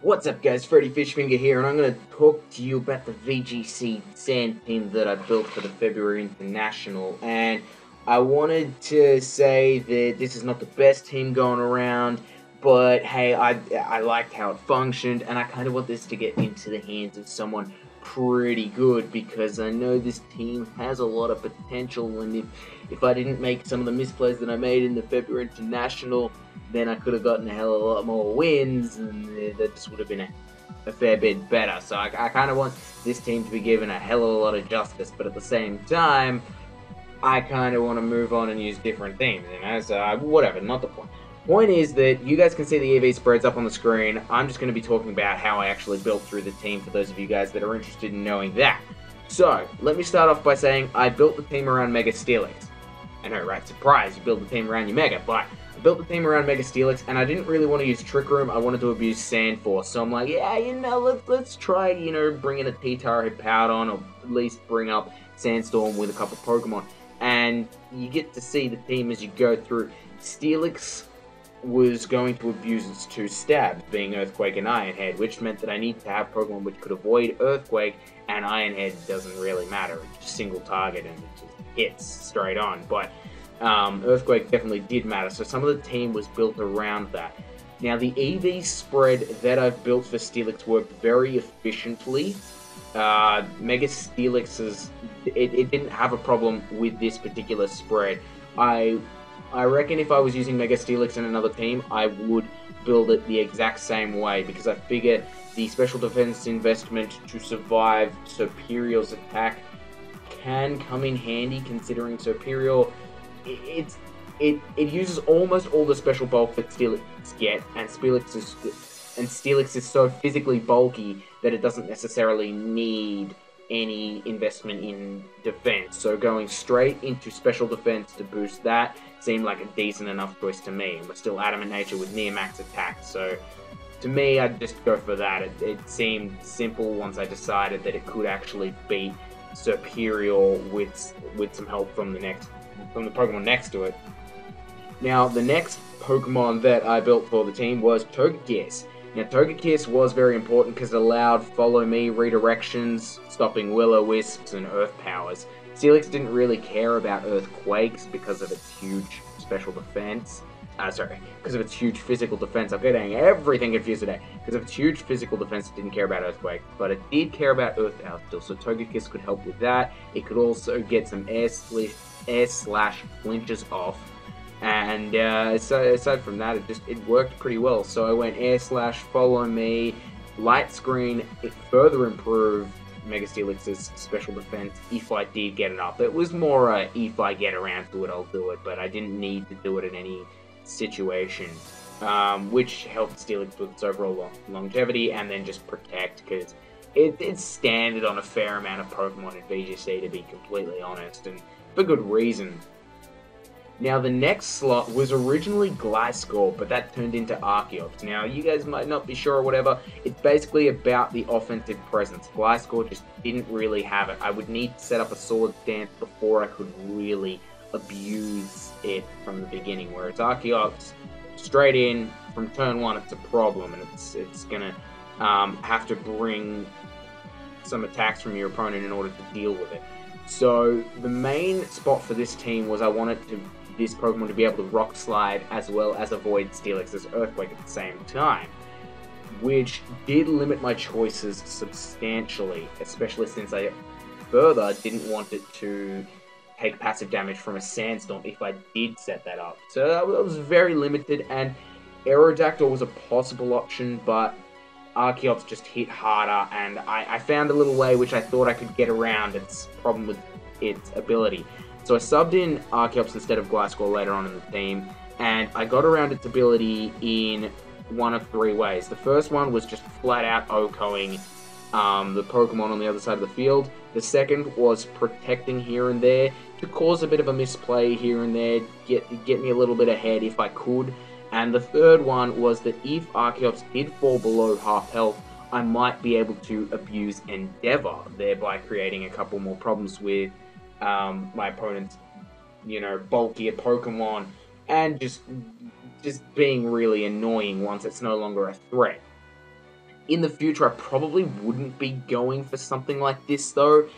What's up guys, Freddy Fishfinger here, and I'm going to talk to you about the VGC Sand team that I built for the February International. And I wanted to say that this is not the best team going around, but hey, I liked how it functioned, and I kind of want this to get into the hands of someone pretty good, because I know this team has a lot of potential, and if I didn't make some of the misplays that I made in the February International, then I could have gotten a hell of a lot more wins, and that just would have been a fair bit better. So I kind of want this team to be given a hell of a lot of justice, but at the same time, I kind of want to move on and use different themes, so whatever, not the point. Point is that you guys can see the EV spreads up on the screen. I'm just going to be talking about how I actually built through the team for those of you guys that are interested in knowing that. So, let me start off by saying I built the team around Mega Steelix. I know, right? Surprise, you build the team around your Mega, but I built the team around Mega Steelix, and I didn't really want to use Trick Room. I wanted to abuse Sand Force, so I'm like, yeah, let's try, bringing a T-Tara Hippowdon, or at least bring up Sandstorm with a couple Pokemon. And you get to see the team as you go through. Steelix was going to abuse its two stabs, being Earthquake and Iron Head, which meant that I need to have Pokemon which could avoid Earthquake, and Iron Head doesn't really matter. It's just single target and it just hits straight on. But Earthquake definitely did matter, so some of the team was built around that. Now, the EV spread that I've built for Steelix worked very efficiently. Mega Steelix it didn't have a problem with this particular spread. I reckon if I was using Mega Steelix in another team, I would build it the exact same way, because I figure the special defense investment to survive Superior's attack can come in handy, considering Superior it uses almost all the special bulk that Steelix get, and Steelix is so physically bulky that it doesn't necessarily need any investment in defense. So going straight into special defense to boost that seemed like a decent enough choice to me. And we're still Adamant nature with near max attack, so to me, I'd just go for that. It seemed simple once I decided that it could actually beat Superior with some help from the Pokemon next to it. Now, the next Pokemon that I built for the team was Togekiss. Now, Togekiss was very important because it allowed Follow Me redirections, stopping Will-O-Wisps and Earth Powers. Steelix didn't really care about Earthquakes because of its huge special defense. Because of its huge physical defense. I'm getting everything confused today. Because of its huge physical defense, it didn't care about Earthquake, but it did care about Earth Power still, so Togekiss could help with that. It could also get some air slash flinches off. And aside from that, it worked pretty well. So I went air slash, follow me, light screen. It further improved Mega Steelix's special defense if I did get it up. It was more if I get around to it, I'll do it, but I didn't need to do it in any situation, which helped Steelix with its overall longevity, and then just protect, because it's standard on a fair amount of Pokemon in VGC, to be completely honest, and for good reason. Now, the next slot was originally Gliscor, but that turned into Archeops. Now, you guys might not be sure or whatever. It's basically about the offensive presence. Gliscor just didn't really have it. I would need to set up a Sword Stance before I could really abuse it from the beginning, whereas Archeops, straight in, from turn one, it's a problem, and it's gonna have to bring some attacks from your opponent in order to deal with it. So, the main spot for this team was I wanted this Pokemon to be able to Rock Slide as well as avoid Steelix's Earthquake at the same time, which did limit my choices substantially, especially since I further didn't want it to take passive damage from a Sandstorm if I did set that up. So that was very limited, and Aerodactyl was a possible option, but Archeops just hit harder, and I found a little way which I thought I could get around its problem with its ability. So I subbed in Archeops instead of Gliscor later on in the team, and I got around its ability in one of three ways. The first one was just flat out OHKOing the Pokemon on the other side of the field. The second was protecting here and there to cause a bit of a misplay here and there, get me a little bit ahead if I could. And the third one was that if Archeops did fall below half health, I might be able to abuse Endeavor, thereby creating a couple more problems with my opponent's, bulkier Pokemon, and just being really annoying once it's no longer a threat. In the future, I probably wouldn't be going for something like this, though.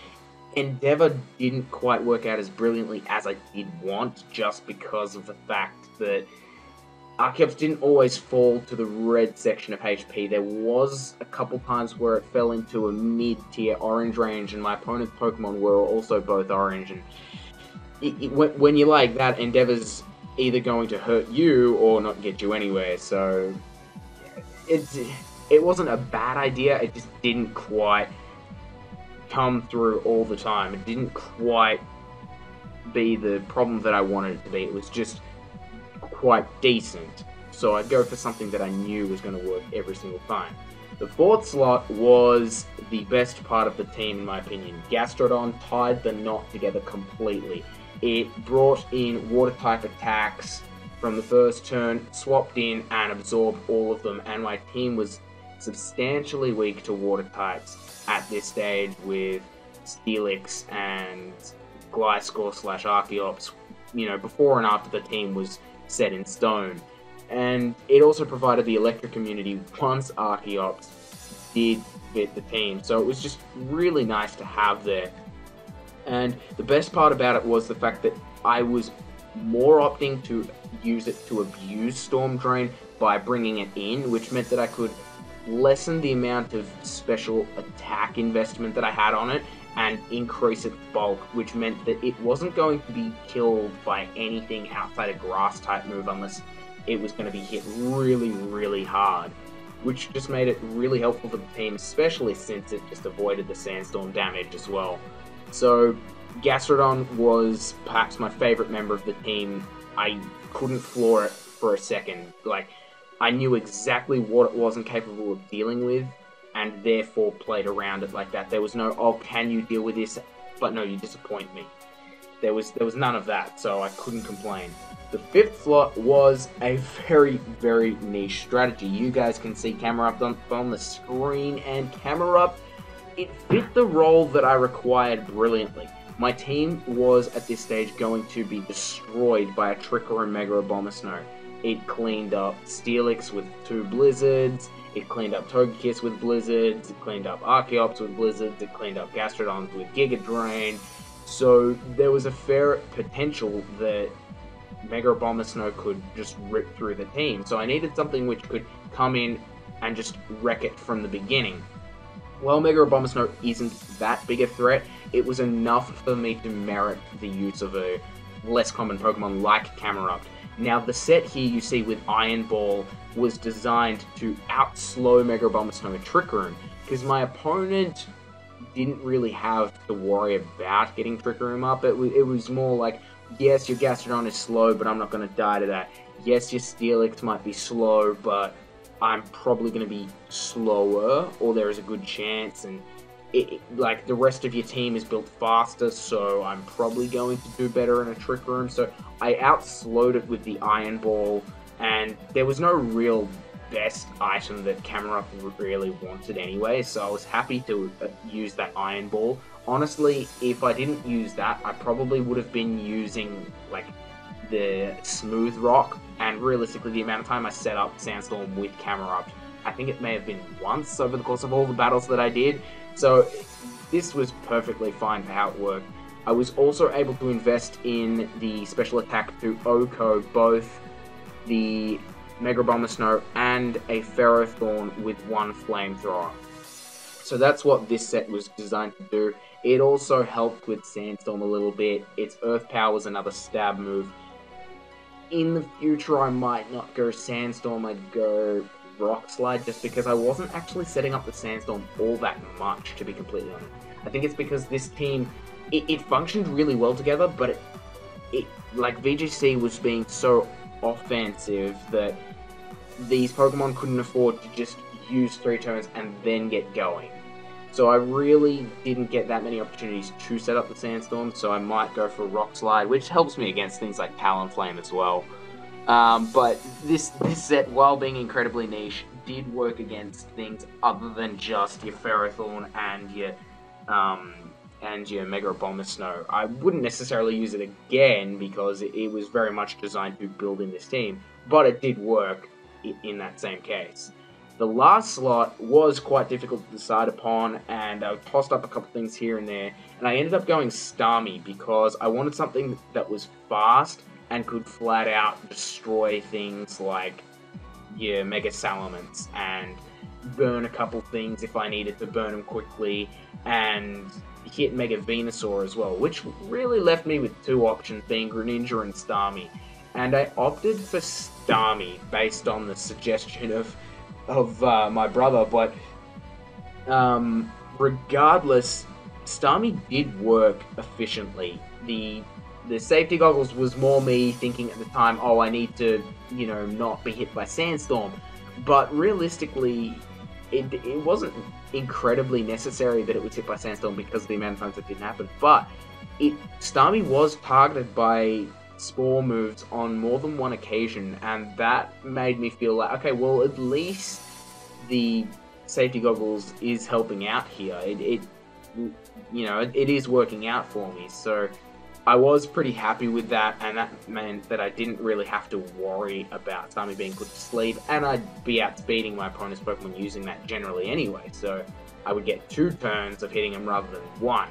Endeavor didn't quite work out as brilliantly as I did want, just because of the fact that Archeops didn't always fall to the red section of HP. There was a couple times where it fell into a mid-tier orange range, and my opponent's Pokemon were also both orange. And when you're like that, Endeavor's either going to hurt you or not get you anywhere. So it wasn't a bad idea. It just didn't quite come through all the time. It didn't quite be the problem that I wanted it to be. It was just quite decent, so I'd go for something that I knew was going to work every single time. The fourth slot was the best part of the team, in my opinion. Gastrodon tied the knot together completely. It brought in water-type attacks from the first turn, swapped in and absorbed all of them, and my team was substantially weak to water types at this stage with Steelix and Gliscor/Archeops, before and after the team was set in stone. And it also provided the electric community once Archeops did fit the team, so it was just really nice to have there. And the best part about it was the fact that I was more opting to use it to abuse Storm Drain by bringing it in, which meant that I could lessen the amount of special attack investment that I had on it and increase its bulk, which meant that it wasn't going to be killed by anything outside a grass type move unless it was going to be hit really, really hard, which just made it really helpful for the team, especially since it just avoided the Sandstorm damage as well. So Gastrodon was perhaps my favorite member of the team. I couldn't floor it for a second. I knew exactly what it wasn't capable of dealing with, and therefore played around it like that. There was no, oh, can you deal with this? But no, you disappoint me. There was none of that, so I couldn't complain. The fifth slot was a very, very niche strategy. You guys can see Camerupt on the screen, and Camerupt, it fit the role that I required brilliantly. My team was, at this stage, going to be destroyed by a Trick Room Mega Abomasnow. It cleaned up Steelix with 2 Blizzards, it cleaned up Togekiss with Blizzards, it cleaned up Archeops with Blizzards, it cleaned up Gastrodon with Giga Drain. So there was a fair potential that Mega Abomasnow could just rip through the team. So I needed something which could come in and just wreck it from the beginning. While Mega Abomasnow isn't that big a threat, it was enough for me to merit the use of a less common Pokemon like Camerupt. Now, the set here you see with Iron Ball was designed to outslow Mega Abomasnow and Trick Room, because my opponent didn't really have to worry about getting Trick Room up. It was more like, yes, your Gastrodon is slow, but I'm not going to die to that. Yes, your Steelix might be slow, but I'm probably going to be slower, or there is a good chance, and like the rest of your team is built faster, so I'm probably going to do better in a Trick Room. So I outslowed it with the Iron Ball, and there was no real best item that Camerupt really wanted anyway, so I was happy to use that Iron Ball. Honestly, if I didn't use that, I probably would have been using like the Smooth Rock, and realistically the amount of time I set up Sandstorm with Camerupt, I think it may have been once over the course of all the battles that I did. So this was perfectly fine for how it worked. I was also able to invest in the special attack to Oko, both the Mega Abomasnow and a Ferrothorn with 1 flamethrower. So that's what this set was designed to do. It also helped with Sandstorm a little bit. Its Earth Power was another stab move. In the future, I might not go Sandstorm, I'd go Rock Slide, just because I wasn't actually setting up the Sandstorm all that much, to be completely honest. I think it's because this team, it functioned really well together, but it like VGC was being so offensive that these Pokemon couldn't afford to just use 3 turns and then get going. So I really didn't get that many opportunities to set up the Sandstorm, so I might go for Rock Slide, which helps me against things like Talonflame as well. But this set, while being incredibly niche, did work against things other than just your Ferrothorn and your Mega Abomasnow. I wouldn't necessarily use it again because it was very much designed to build in this team, but it did work in that same case. The last slot was quite difficult to decide upon, and I tossed up a couple things here and there, and I ended up going Starmie because I wanted something that was fast and could flat out destroy things like your Mega Salamence and burn a couple things if I needed to burn them quickly, and hit Mega Venusaur as well, which really left me with two options, being Greninja and Starmie. And I opted for Starmie based on the suggestion of my brother, but regardless, Starmie did work efficiently. The safety goggles was more me thinking at the time, oh, I need to, you know, not be hit by Sandstorm. But realistically, it wasn't incredibly necessary that it was hit by Sandstorm because of the amount of times it didn't happen. But Starmie was targeted by Spore moves on more than one occasion, and that made me feel like, okay, well, at least the safety goggles is helping out here. It is working out for me. So I was pretty happy with that, and that meant that I didn't really have to worry about Starmie being put to sleep, and I'd be outspeeding my opponent's Pokemon using that generally anyway, so I would get 2 turns of hitting him rather than 1.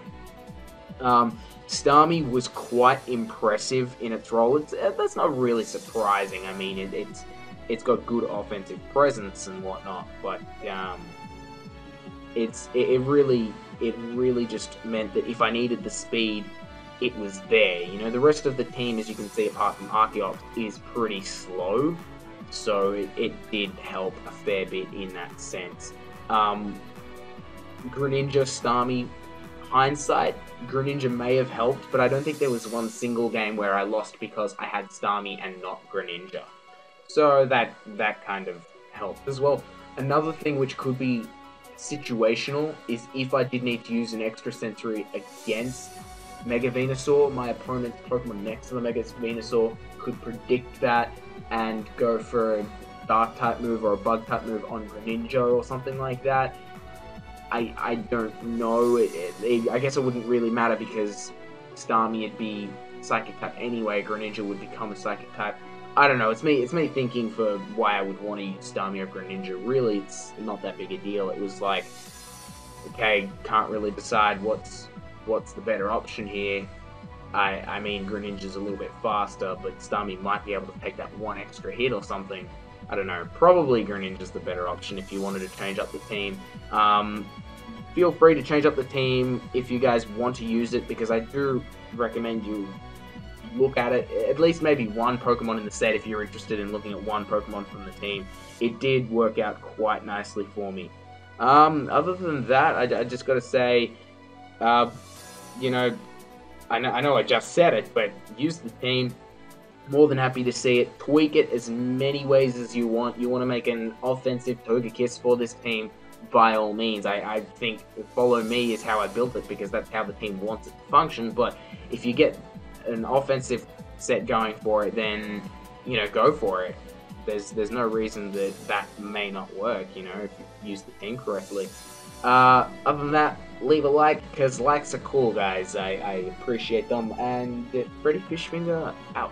Starmie was quite impressive in its role. That's not really surprising. I mean, it's got good offensive presence and whatnot, but it really just meant that if I needed the speed, it was there. You know, the rest of the team, as you can see, apart from Archeops, is pretty slow, so it did help a fair bit in that sense. Greninja, Starmie, hindsight, Greninja may have helped, but I don't think there was one single game where I lost because I had Starmie and not Greninja. So that kind of helped as well. Another thing which could be situational is if I did need to use an extra sensory against Mega Venusaur, my opponent's Pokemon next to the Mega Venusaur could predict that and go for a Dark-type move or a Bug-type move on Greninja or something like that. I don't know. I guess it wouldn't really matter because Starmie would be Psychic-type anyway. Greninja would become a Psychic-type. I don't know. It's me thinking for why I would want to use Starmie or Greninja. Really, it's not that big a deal. It was like, okay, can't really decide what's the better option here. I mean, Greninja's a little bit faster, but Starmie might be able to take that 1 extra hit or something. I don't know. Probably Greninja's the better option if you wanted to change up the team. Feel free to change up the team if you guys want to use it, because I do recommend you look at it. At least maybe one Pokemon in the set if you're interested in looking at one Pokemon from the team. It did work out quite nicely for me. Other than that, I just got to say, you know, I know I just said it, but use the team. More than happy to see it. Tweak it as many ways as you want. You want to make an offensive Togekiss for this team, by all means. I think Follow Me is how I built it, because that's how the team wants it to function. But if you get an offensive set going for it, then, you know, go for it. There's no reason that may not work, you know, if you use the team correctly. Other than that, leave a like, because likes are cool, guys. I appreciate them. And Freddy Fishfinger out.